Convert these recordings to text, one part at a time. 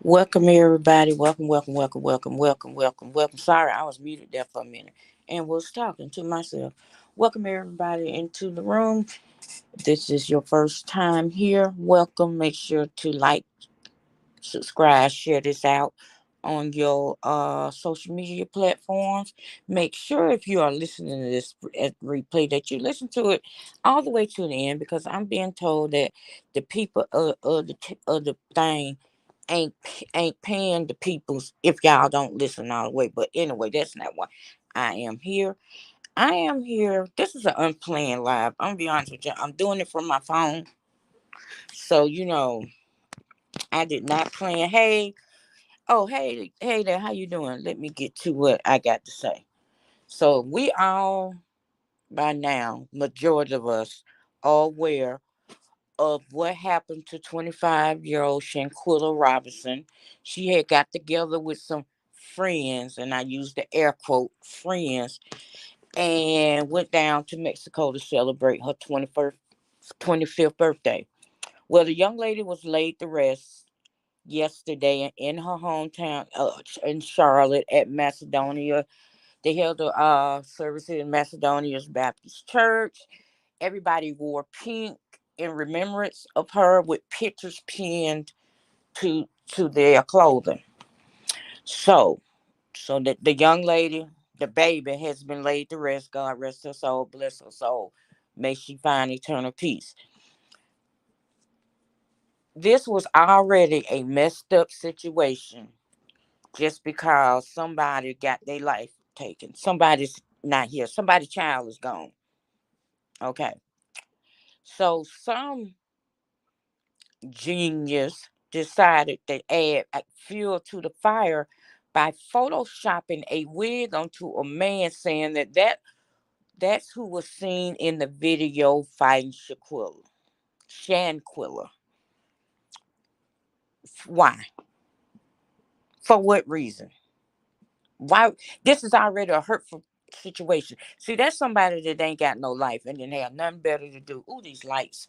Welcome everybody. Welcome. Sorry, I was muted there for a minute and was talking to myself. Welcome everybody into the room. This is your first time here. Welcome. Make sure to like, subscribe, share this out on your social media platforms. Make sure if you are listening to this at replay that you listen to it all the way to the end because I'm being told that the people of the thing ain't paying the peoples if y'all don't listen all the way. But anyway, that's not why I am here. I am here. This is an unplanned live. I'm gonna be honest with you. I'm doing it from my phone. So I did not plan. Hey there, how you doing? Let me get to what I got to say. So we all by now, majority of us are aware of what happened to 25-year-old Shanquilla Robinson. She had got together with some friends, and I use the air quote friends, and went down to Mexico to celebrate her 25th birthday. Well, the young lady was laid to rest yesterday in her hometown in Charlotte at Macedonia. They held a service in Macedonia's Baptist Church. Everybody wore pink in remembrance of her with pictures pinned to their clothing. So, the young lady, the baby, has been laid to rest. God rest her soul, bless her soul. May she find eternal peace. This was already a messed up situation just because somebody got their life taken. Somebody's not here. Somebody's child is gone. Okay. So some genius decided to add fuel to the fire by photoshopping a wig onto a man, saying that's who was seen in the video fighting Shanquilla. Why? For what reason? Why? This is already a hurtful situation. See, that's somebody that ain't got no life and then have nothing better to do. Ooh, these lights.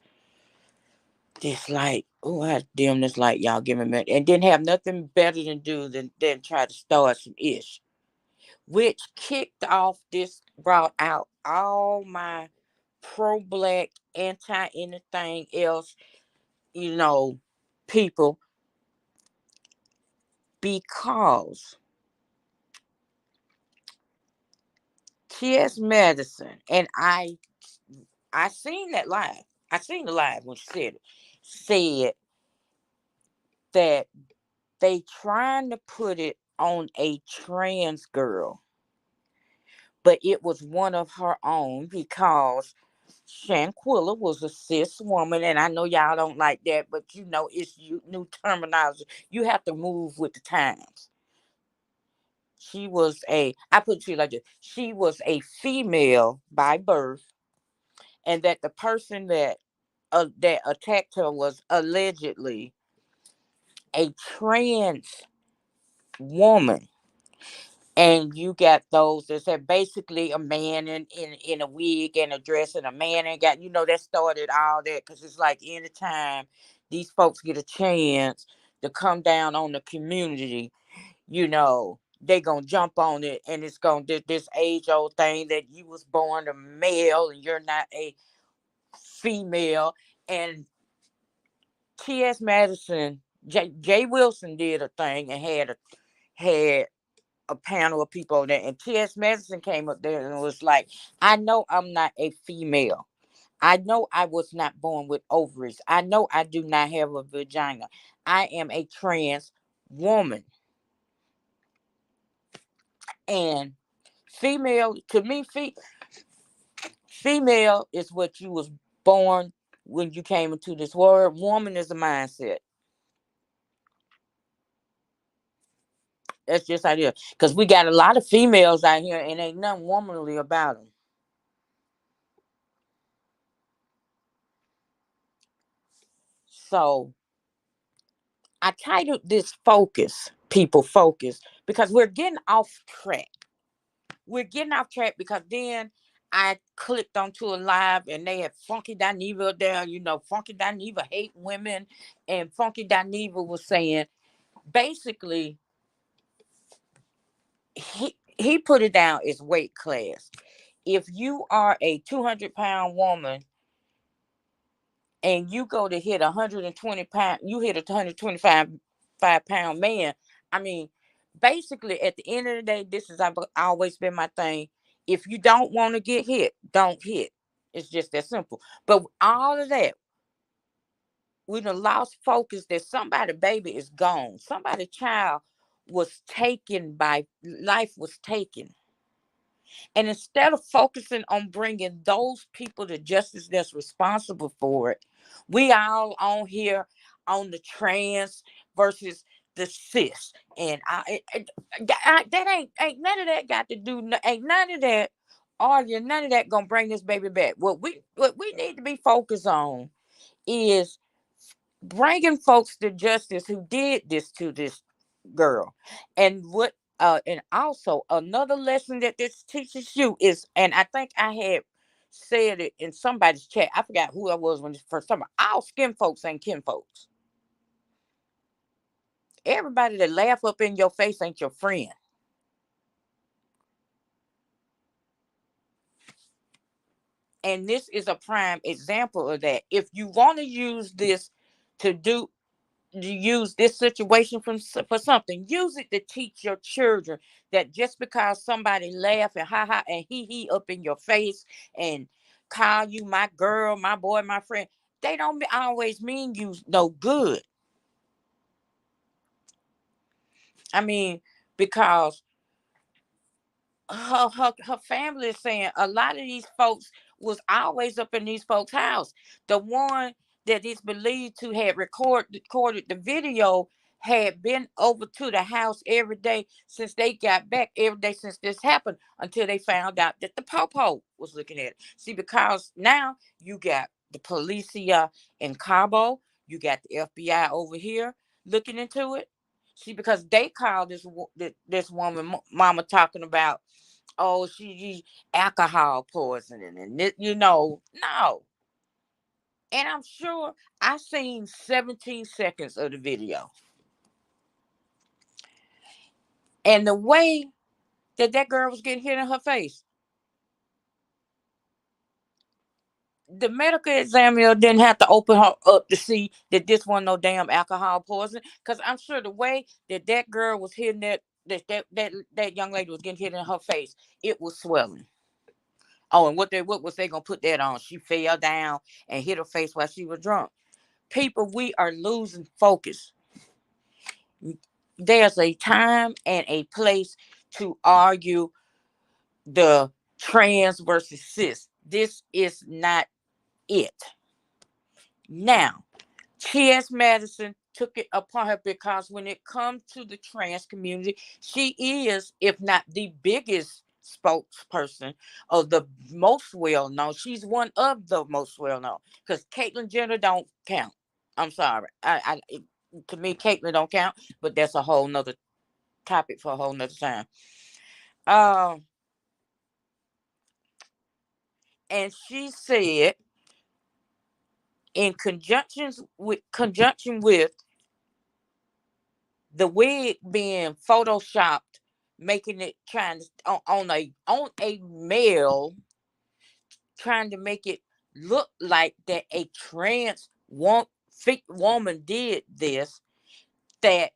This light. Oh, I dim this light, y'all. Give me a minute. And didn't have nothing better to do than try to start some ish. Which kicked off this, brought out all my pro black, anti anything else, you know, people because T.S. Madison and I seen that live. I seen the live when she said that they trying to put it on a trans girl, but it was one of her own because Shanquilla was a cis woman, and I know y'all don't like that, but it's new terminology. You have to move with the times. I put it to you like this: she was a female by birth, and that the person that attacked her was allegedly a trans woman. And you got those that said basically a man in a wig and a dress, and a man ain't got, that started all that because it's like anytime these folks get a chance to come down on the community, they gonna jump on it, and it's gonna this age old thing that you was born a male and you're not a female. And T.S. Madison, Jay Wilson did a thing and had a panel of people there, and T.S. Madison came up there and was like, I know I'm not a female. I know I was not born with ovaries. I know I do not have a vagina. I am a trans woman. And female, to me, female is what you was born when you came into this world. Woman is a mindset. That's just how it is. Because we got a lot of females out here and ain't nothing womanly about them. So I titled this Focus, because we're getting off track. We're getting off track because then I clicked onto a live and they had Funky Dineva there. Funky Dineva hate women. And Funky Dineva was saying, basically he put it down as weight class. If you are a 200-pound woman and you go to hit 120 pound, you hit a 125 pound man. I mean, basically, at the end of the day, this is always been my thing. If you don't want to get hit, don't hit. It's just that simple. But all of that, we done lost focus that somebody baby is gone. Somebody child was taken by life was taken. And instead of focusing on bringing those people to justice that's responsible for it, we all on here on the trans versus the cis. And that ain't none of that got to do, ain't none of that arguing, none of that gonna bring this baby back. What we need to be focused on is bringing folks to justice who did this to this girl. And also another lesson that this teaches you is, and I think I had said it in somebody's chat, I forgot who I was when this first time, all skin folks ain't kin folks. Everybody that laugh up in your face ain't your friend. And this is a prime example of that. If you want to use this to do use this situation for something, use it to teach your children that just because somebody laugh and ha ha and he up in your face and call you my girl, my boy, my friend, they don't always mean you no good. I mean, because her family is saying a lot of these folks was always up in these folks' house. The one that is believed to have recorded the video had been over to the house every day since they got back, every day since this happened, until they found out that the popo was looking at it. See, because now you got the policia in Cabo, you got the FBI over here looking into it. See, because they called this woman mama talking about, oh, she alcohol poisoning and no. And I'm sure I seen 17 seconds of the video. And the way that girl was getting hit in her face, the medical examiner didn't have to open her up to see that this wasn't no damn alcohol poisoning. Because I'm sure the way that girl was hitting that young lady was getting hit in her face, it was swelling. Oh, and what was they gonna put that on? She fell down and hit her face while she was drunk. People, we are losing focus. There's a time and a place to argue the trans versus cis. This is not it. Now, T.S. Madison took it upon her because when it comes to the trans community, she is, if not the biggest spokesperson of the most well known. She's one of the most well known because Caitlyn Jenner don't count. I'm sorry. To me, Caitlyn don't count, but that's a whole nother topic for a whole nother time. Um, and she said, in conjunction with the wig being photoshopped, making it trying to on a male, trying to make it look like that a trans woman did this, that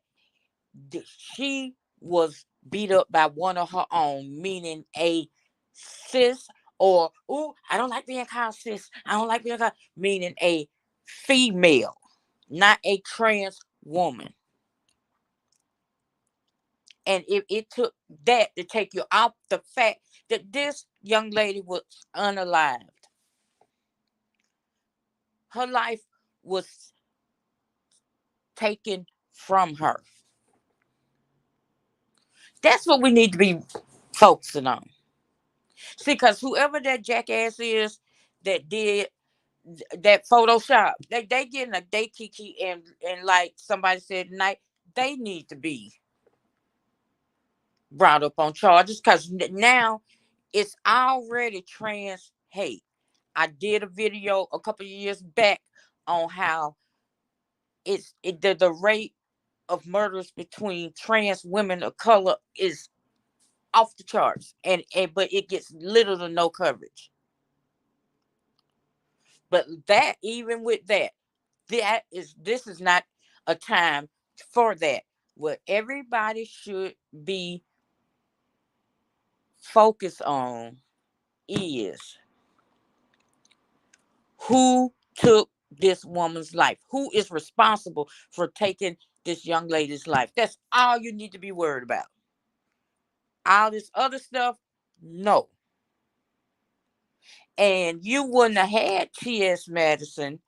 she was beat up by one of her own, meaning a cis, or oh, I don't like being called cis. I don't like being called, meaning a female, not a trans woman. And if it took that to take you off the fact that this young lady was unalived, her life was taken from her. That's what we need to be focusing on. See, because whoever that jackass is that did that Photoshop, they getting a day kiki, and like somebody said tonight, they need to be brought up on charges because now it's already trans hate. I did a video a couple of years back on how the rate of murders between trans women of color is off the charts, and but it gets little to no coverage. But that, even with that, this is not a time for that. What everybody should be focused on is who took this woman's life, who is responsible for taking this young lady's life. That's all you need to be worried about. All this other stuff, no. And you wouldn't have had T.S. Madison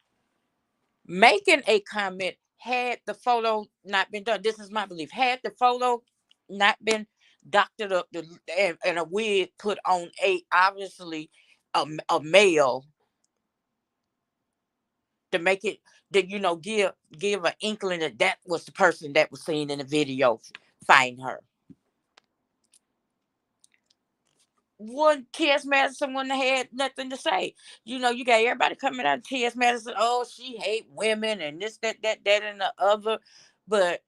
making a comment had the photo not been done. This is my belief. Had the photo not been doctored up and a wig put on a obviously a male to make it that give an inkling that that was the person that was seen in the video fighting her. One T.S. Madison wouldn't have had nothing to say. You got everybody coming out of T.S. Madison. Oh, she hate women and this, that, and the other. But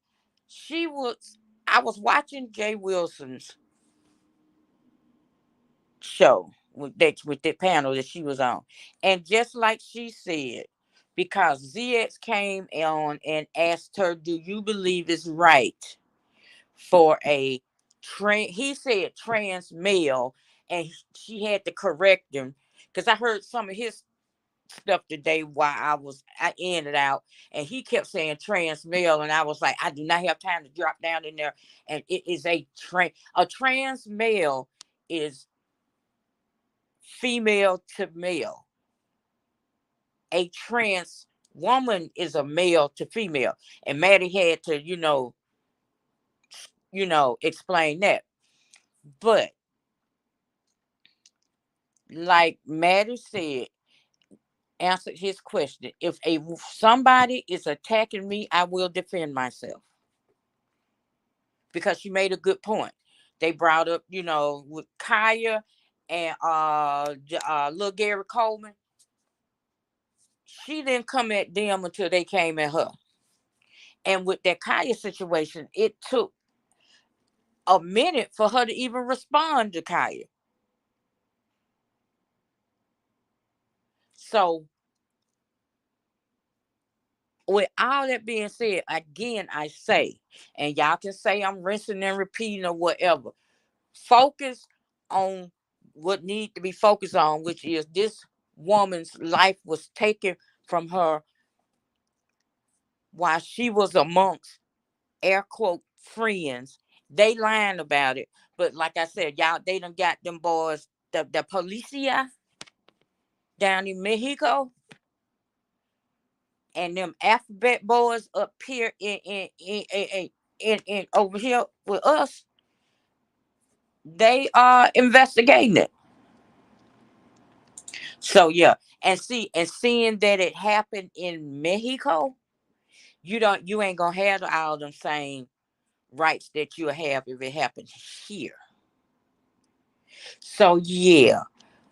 she was. I was watching Jay Wilson's show with that panel that she was on, and just like she said, because ZX came on and asked her, "Do you believe it's right for a he said trans male," and she had to correct him because I heard some of his stuff today while I in it out, and he kept saying trans male, and I was like, I do not have time to drop down in there, and it is a trans male is female to male. A trans woman is a male to female, and Maddie had to explain that. But like Maddie said, answered his question. If somebody is attacking me, I will defend myself. Because she made a good point. They brought up, with Kaya and little Gary Coleman. She didn't come at them until they came at her. And with that Kaya situation, it took a minute for her to even respond to Kaya. So with all that being said, again, I say, and y'all can say I'm rinsing and repeating or whatever. Focus on what need to be focused on, which is this woman's life was taken from her while she was amongst air quote friends. They lying about it, but like I said, y'all, they done got them boys, the policia down in Mexico, and them alphabet boys up here in over here with us. They are investigating it. So yeah, and seeing that it happened in Mexico, you ain't gonna have all them same rights that you have if it happened here. So yeah,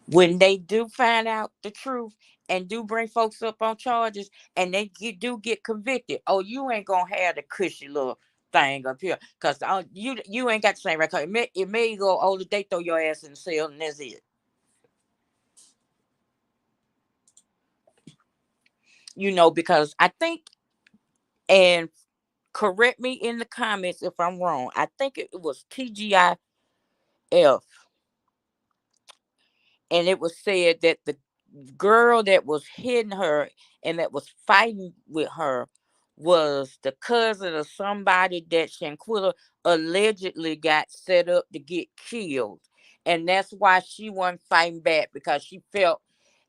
when they do find out the truth and do bring folks up on charges and do get convicted, oh, you ain't gonna have the cushy little thing up here because you ain't got the same record. It may go older, they throw your ass in the cell and that's it. Because I think, and correct me in the comments if I'm wrong, I think it was TGIF, and it was said that the girl that was hitting her and that was fighting with her was the cousin of somebody that Shanquilla allegedly got set up to get killed. And that's why she wasn't fighting back, because she felt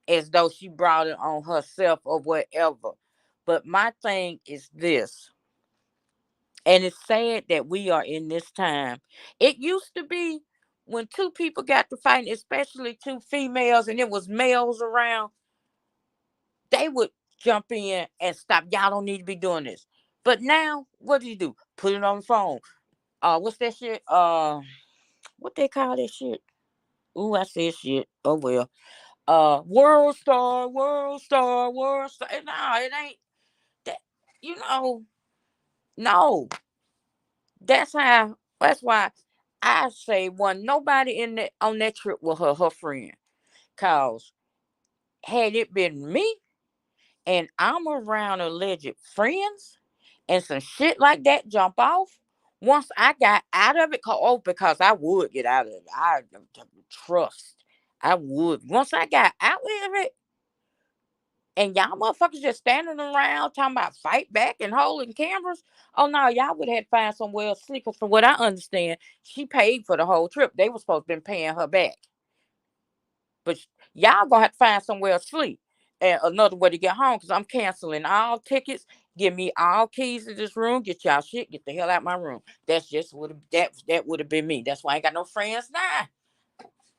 as though she brought it on herself or whatever. But my thing is this, and it's sad that we are in this time. It used to be when two people got to fighting, especially two females, and it was males around, they would jump in and stop. Y'all don't need to be doing this. But now, what do you do? Put it on the phone. What's that shit? What they call that shit? Ooh, I said shit. Oh well. World Star, World Star, World Star. No, it ain't that. You know, no. That's why I say one nobody in that on that trip with her friend. Cause had it been me and I'm around alleged friends and some shit like that jump off, once I got out of it, because I would get out of it. I trust. I would. Once I got out of it, and y'all motherfuckers just standing around talking about fight back and holding cameras. Oh no, y'all would have to find somewhere else sleep. 'Cause from what I understand, she paid for the whole trip. They were supposed to be paying her back. But y'all gonna have to find somewhere to sleep. And another way to get home, because I'm canceling all tickets. Give me all keys to this room. Get y'all shit. Get the hell out my room. That's just that would have been me. That's why I ain't got no friends now.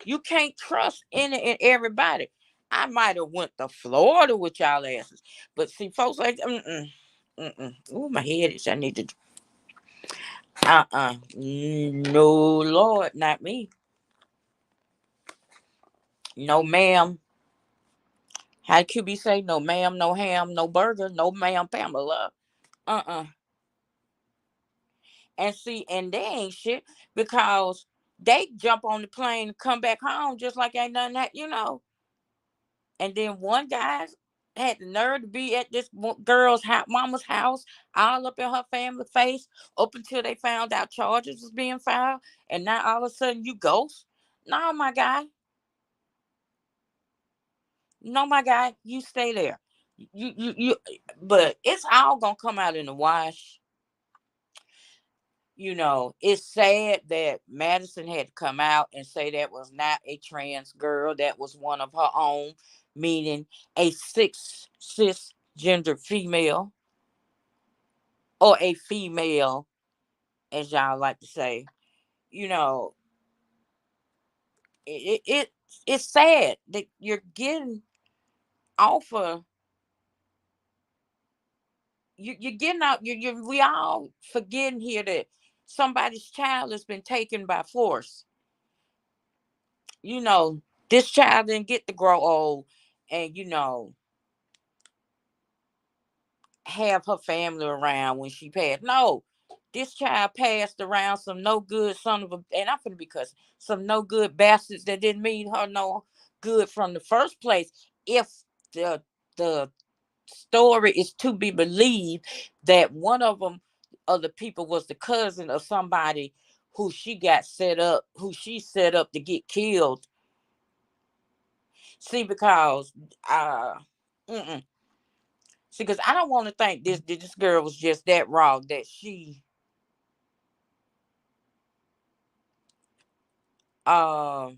You can't trust any and everybody. I might have went to Florida with y'all asses, but see, folks like Oh, my head is. I need to. No, Lord, not me. No, ma'am. How QB say? No, ma'am. No ham. No burger. No, ma'am. Pamela. Uh. And see, and they ain't shit because they jump on the plane and come back home just like ain't nothing that. And then one guy had the nerve to be at this girl's mama's house, all up in her family face, up until they found out charges was being filed, and now all of a sudden you ghost. No, my guy. No, my guy, you stay there. You. But it's all gonna come out in the wash. It's sad that Madison had to come out and say that was not a trans girl, that was one of her own, meaning a cisgender female, or a female, as y'all like to say. You know, it's sad that you're getting off of you're getting out. We all forgetting here that somebody's child has been taken by force. you know, this child didn't get to grow old and, have her family around when she passed. No, this child passed around some no good son of a, and I'm finna be cussing, some no good bastards that didn't mean her no good from the first place. If the the story is to be believed that one of them, of the people, was the cousin of somebody who she set up to get killed. See, because uh mm-mm. See, because I don't want to think this girl was just that raw that she uh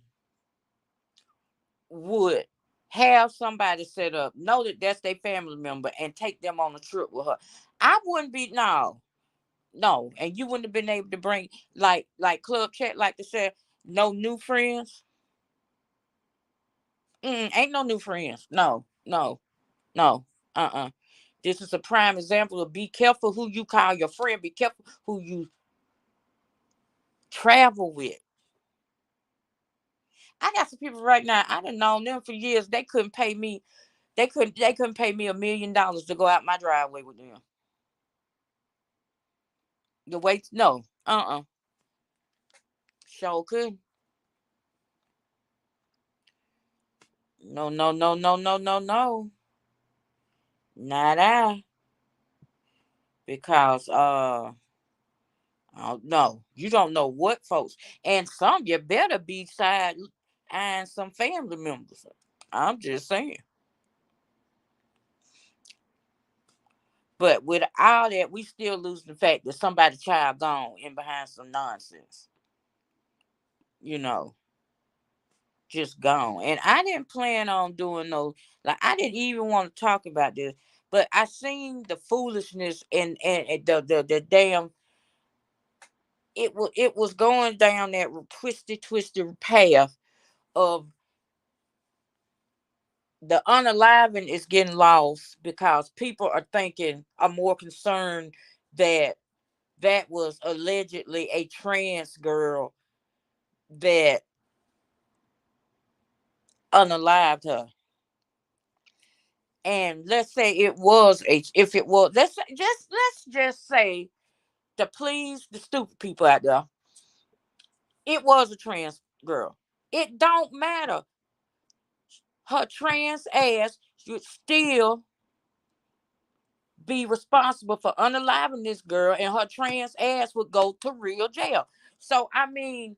would have somebody set up, know that that's their family member, and take them on a trip with her. I wouldn't be no, and you wouldn't have been able to bring, like Club Chat like to say, no new friends. Ain't no new friends. No, no, no. This is a prime example of be careful who you call your friend. Be careful who you travel with. I got some people right now. I done known them for years. They couldn't pay me. They couldn't pay me $1 million to go out my driveway with them. The wait, no, sure could. No, no, no, no, no, no, no. Not I. Because no, you don't know what folks, and some you better be side eyeing some family members. I'm just saying. But with all that, we still lose the fact that somebody's child gone in behind some nonsense. You know, just gone. And I didn't plan on doing no, like, I didn't even want to talk about this. But I seen the foolishness and the damn, it was going down that twisted path of the unaliving is getting lost because people are more concerned that that was allegedly a trans girl that unalived her. And let's say it was if it was, let's just say to please the stupid people out there, it was a trans girl. It don't matter. Her trans ass should still be responsible for unaliving this girl, and her trans ass would go to real jail. So I mean,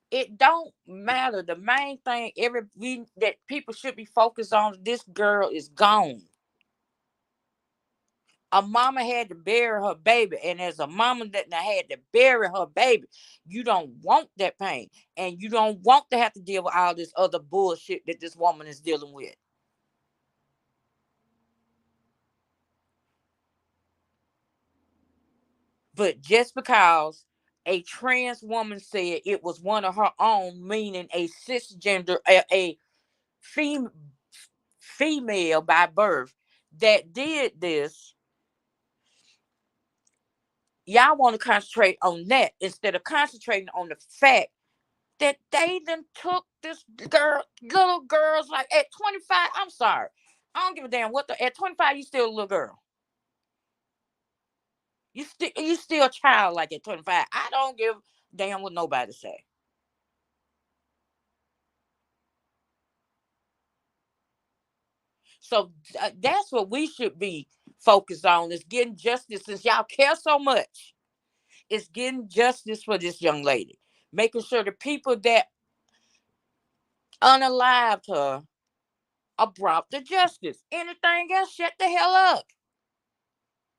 it don't matter. The main thing that people should be focused on, this girl is gone. A mama had to bury her baby, and as a mama that had to bury her baby, you don't want that pain, and you don't want to have to deal with all this other bullshit that this woman is dealing with. But just because a trans woman said it was one of her own, meaning a cisgender, a female by birth that did this, y'all want to concentrate on that instead of concentrating on the fact that they done took this little girls, like at 25. I'm sorry, I don't give a damn at 25 you still a little girl. You still a child, like at 25. I don't give a damn what nobody say. So that's what we should be focused on, is getting justice. Since y'all care so much, it's getting justice for this young lady, making sure the people that unalived her are brought to justice. Anything else, shut the hell up.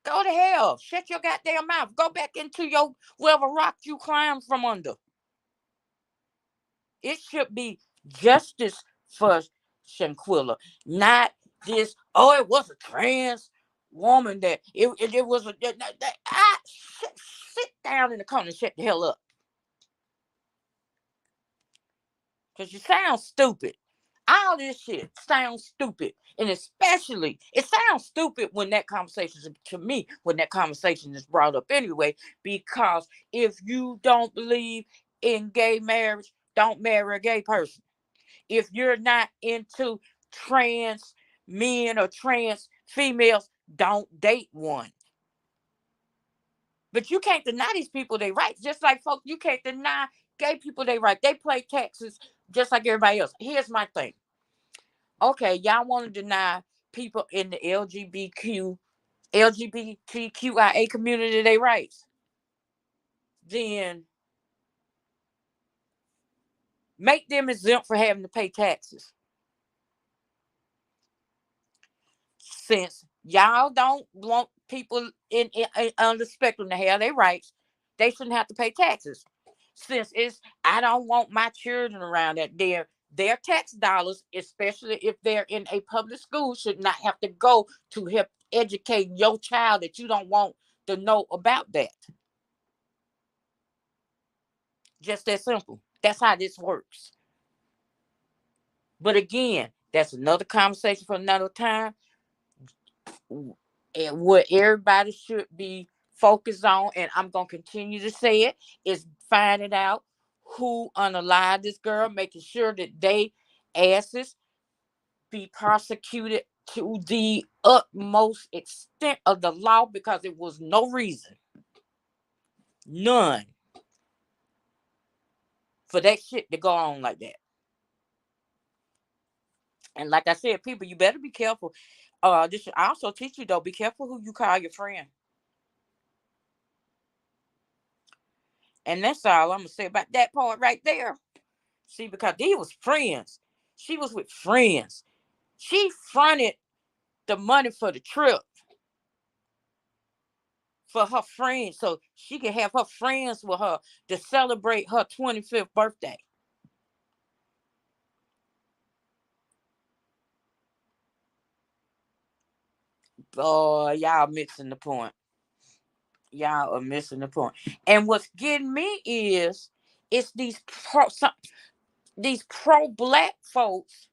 Go to hell. Shut your goddamn mouth. Go back into your whatever rock you climbed from under. It should be justice for Shanquella, not this. Oh, it was a trans woman that it was a. Sit down in the corner and shut the hell up, because you sound stupid. All this shit sounds stupid, and especially it sounds stupid when that conversation is brought up anyway. Because if you don't believe in gay marriage, don't marry a gay person. If you're not into trans men or trans females, don't date one. But you can't deny these people their rights. Just like folks, you can't deny gay people their rights. They pay taxes just like everybody else. Here's my thing. Okay, y'all want to deny people in the LGBTQIA community their rights. Then make them exempt for having to pay taxes. Since y'all don't want people in on the spectrum to have their rights, they shouldn't have to pay taxes. Since I don't want my children around that their tax dollars, especially if they're in a public school, should not have to go to help educate your child that you don't want to know about that. Just that simple. That's how this works. But again, that's another conversation for another time. And what everybody should be focused on, and I'm going to continue to say it, is finding out who unalived this girl, making sure that they asses be prosecuted to the utmost extent of the law, because it was no reason, none, for that shit to go on like that. And like I said, people, you better be careful. This should also teach you, though, be careful who you call your friend. And that's all I'm gonna say about that part right there. See, because they was friends. She was with friends. She fronted the money for the trip for her friends, so she could have her friends with her to celebrate her 25th birthday. Oh, y'all missing the point. Y'all are missing the point. And what's getting me is it's these pro-black folks,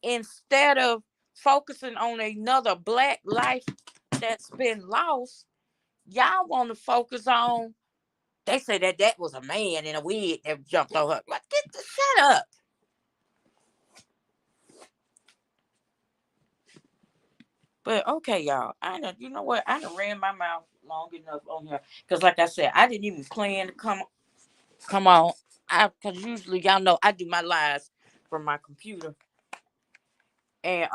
instead of focusing on another black life that's been lost, y'all want to focus on. They say that was a man in a wig that jumped on her. Like, shut up. But okay, y'all. You know what? I done ran my mouth long enough on here. Because like I said, I didn't even plan to come on. Because usually y'all know I do my lives from my computer. And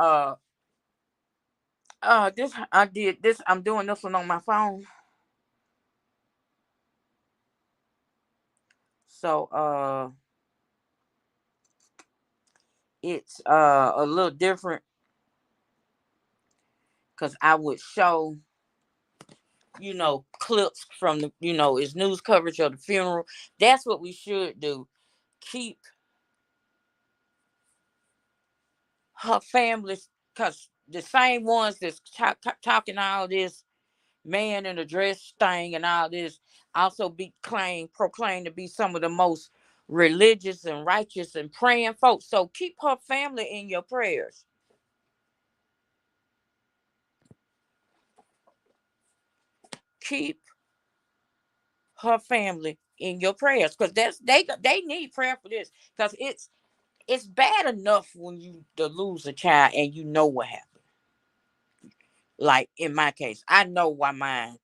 this I did this. I'm doing this one on my phone. So it's a little different because I would show, clips from the, it's news coverage of the funeral. That's what we should do. Keep her family, because the same ones that's talking all this man in a dress thing and all this also proclaimed to be some of the most religious and righteous and praying folks. So keep her family in your prayers. Keep her family in your prayers, because they need prayer for this, because it's bad enough when you to lose a child and you know what happened. Like in my case, I know why mine,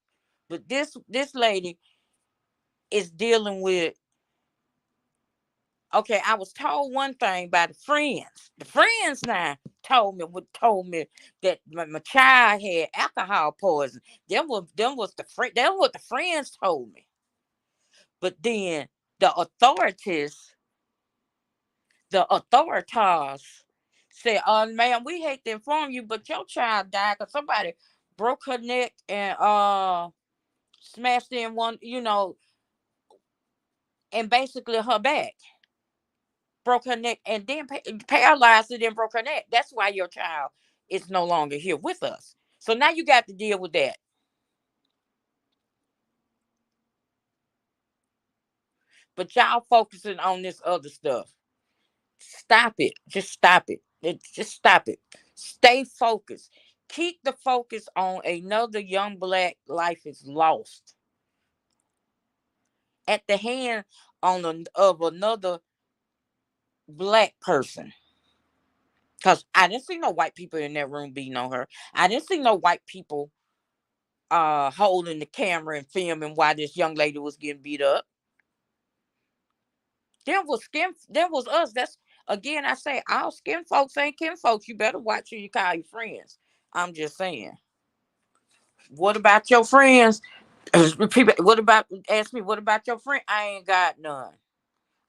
but this lady is dealing with. Okay, I was told one thing by the friends. The friends now told me that my child had alcohol poison. Them what the friends told me. But then the authorities, the authorities said, ma'am, we hate to inform you, but your child died because somebody broke her neck and smashed in one, and basically her back. Broke her neck and then paralyzed her, then broke her neck. That's why your child is no longer here with us. So now you got to deal with that. But y'all focusing on this other stuff. Stop it. Just stop it. Just stop it. Stay focused. Keep the focus on another young black life is lost at the hand of another black person. Because I didn't see no white people in that room beating on her. I didn't see no white people holding the camera and filming while this young lady was getting beat up. There was us. That's again I say all skin folks ain't kin folks. You better watch who you call your friends. I'm just saying. What about your friends? People, what about ask me, what about your friend? I ain't got none.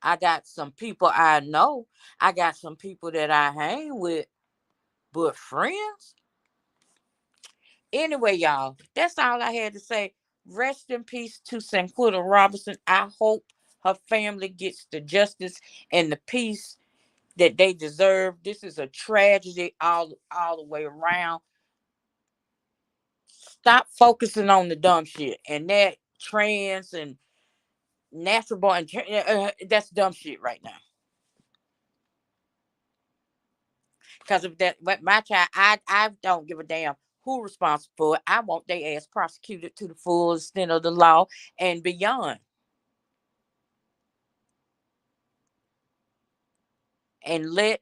I got some people I know. I got some people that I hang with, but friends? Anyway, y'all, that's all I had to say. Rest in peace to Sanquita Robinson. I hope her family gets the justice and the peace that they deserve. This is a tragedy all the way around. Stop focusing on the dumb shit and that trans and natural born. That's dumb shit right now. Because of that, but my child, I don't give a damn who responsible for it. I want their ass prosecuted to the full extent of the law and beyond. And let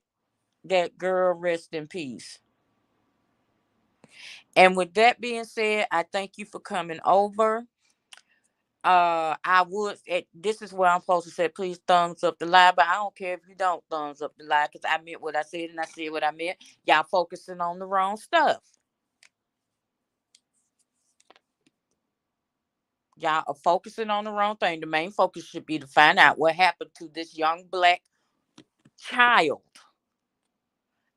that girl rest in peace. And with that being said, I thank you for coming over. I would this is where I'm supposed to say please thumbs up the live, but I don't care if you don't thumbs up the live because I meant what I said and I said what I meant. Y'all focusing on the wrong stuff. Y'all are focusing on the wrong thing. The main focus should be to find out what happened to this young black child.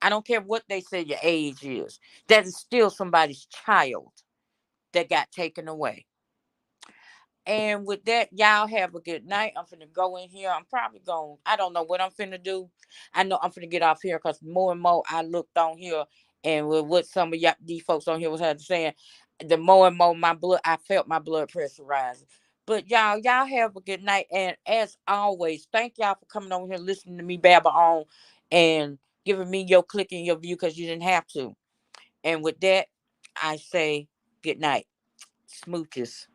I don't care what they say your age is. That is still somebody's child that got taken away. And with that, y'all have a good night. I'm finna go in here. I'm probably going, I don't know what I'm finna do. I know I'm finna get off here because more and more I looked on here and with what some of y'all, these folks on here was had to saying, the more and more I felt my blood pressure rising. But y'all have a good night. And as always, thank y'all for coming over here listening to me babble on and giving me your click and your view because you didn't have to. And with that, I say good night. Smooches.